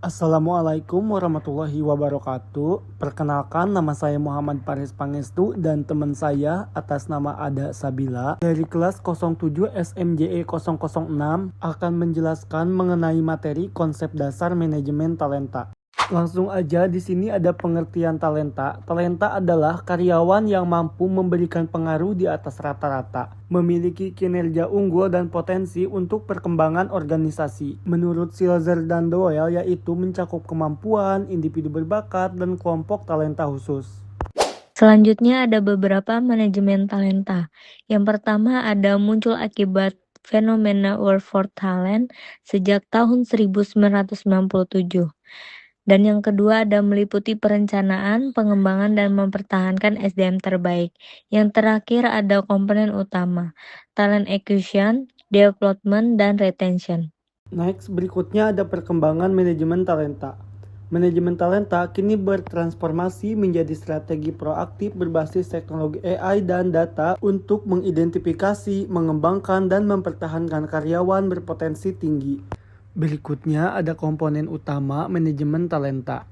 Assalamualaikum warahmatullahi wabarakatuh. Perkenalkan, nama saya Muhammad Paris Pangestu dan teman saya atas nama Ada Sabila dari kelas 07 SMJE 006 akan menjelaskan mengenai materi konsep dasar manajemen talenta. Langsung aja, di sini ada pengertian talenta. Talenta adalah karyawan yang mampu memberikan pengaruh di atas rata-rata, memiliki kinerja unggul dan potensi untuk perkembangan organisasi. Menurut Silzer dan Doyle, yaitu mencakup kemampuan, individu berbakat, dan kelompok talenta khusus. Selanjutnya ada beberapa manajemen talenta. Yang pertama ada muncul akibat fenomena War for Talent sejak tahun 1997. Dan yang kedua ada meliputi perencanaan, pengembangan, dan mempertahankan SDM terbaik. Yang terakhir ada komponen utama, talent acquisition, development, dan retention. Next, berikutnya ada perkembangan manajemen talenta. Manajemen talenta kini bertransformasi menjadi strategi proaktif berbasis teknologi AI dan data untuk mengidentifikasi, mengembangkan, dan mempertahankan karyawan berpotensi tinggi. Berikutnya ada komponen utama manajemen talenta.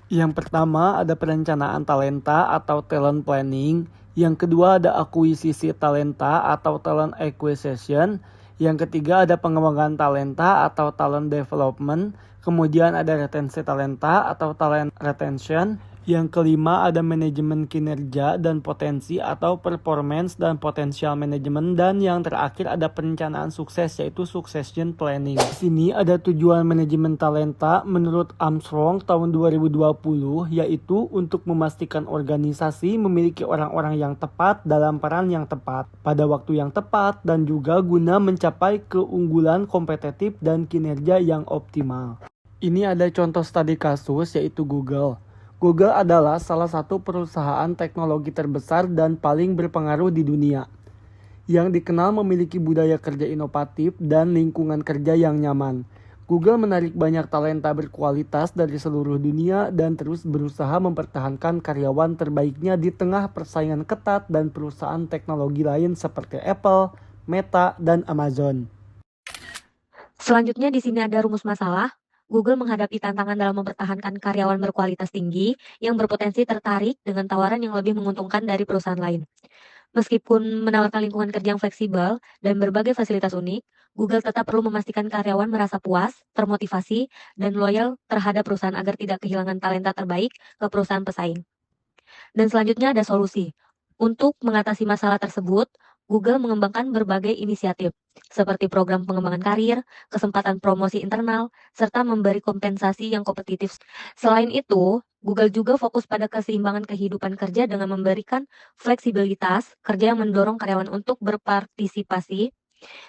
Yang pertama ada perencanaan talenta atau talent planning. Yang kedua ada akuisisi talenta atau talent acquisition. Yang ketiga ada pengembangan talenta atau talent development. Kemudian ada retensi talenta atau talent retention. Yang kelima ada manajemen kinerja dan potensi atau performance dan potential management. Dan yang terakhir ada perencanaan sukses yaitu succession planning. Di sini ada tujuan manajemen talenta menurut Armstrong tahun 2020 yaitu untuk memastikan organisasi memiliki orang-orang yang tepat dalam peran yang tepat pada waktu yang tepat dan juga guna mencapai keunggulan kompetitif dan kinerja yang optimal. Ini ada contoh studi kasus yaitu Google. Google adalah salah satu perusahaan teknologi terbesar dan paling berpengaruh di dunia, yang dikenal memiliki budaya kerja inovatif dan lingkungan kerja yang nyaman. Google menarik banyak talenta berkualitas dari seluruh dunia dan terus berusaha mempertahankan karyawan terbaiknya di tengah persaingan ketat dan perusahaan teknologi lain seperti Apple, Meta, dan Amazon. Selanjutnya di sini ada rumus masalah. Google menghadapi tantangan dalam mempertahankan karyawan berkualitas tinggi yang berpotensi tertarik dengan tawaran yang lebih menguntungkan dari perusahaan lain. Meskipun menawarkan lingkungan kerja yang fleksibel dan berbagai fasilitas unik, Google tetap perlu memastikan karyawan merasa puas, termotivasi, dan loyal terhadap perusahaan agar tidak kehilangan talenta terbaik ke perusahaan pesaing. Dan selanjutnya ada solusi. Untuk mengatasi masalah tersebut, Google mengembangkan berbagai inisiatif, seperti program pengembangan karir, kesempatan promosi internal, serta memberi kompensasi yang kompetitif. Selain itu, Google juga fokus pada keseimbangan kehidupan kerja dengan memberikan fleksibilitas kerja yang mendorong karyawan untuk berpartisipasi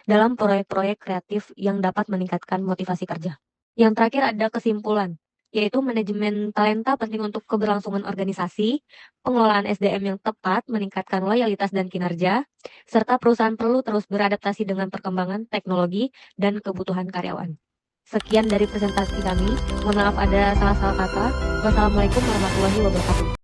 dalam proyek-proyek kreatif yang dapat meningkatkan motivasi kerja. Yang terakhir ada kesimpulan, yaitu manajemen talenta penting untuk keberlangsungan organisasi, pengelolaan SDM yang tepat meningkatkan loyalitas dan kinerja, serta perusahaan perlu terus beradaptasi dengan perkembangan teknologi dan kebutuhan karyawan. Sekian dari presentasi kami. Mohon maaf ada salah-salah kata. Wassalamualaikum warahmatullahi wabarakatuh.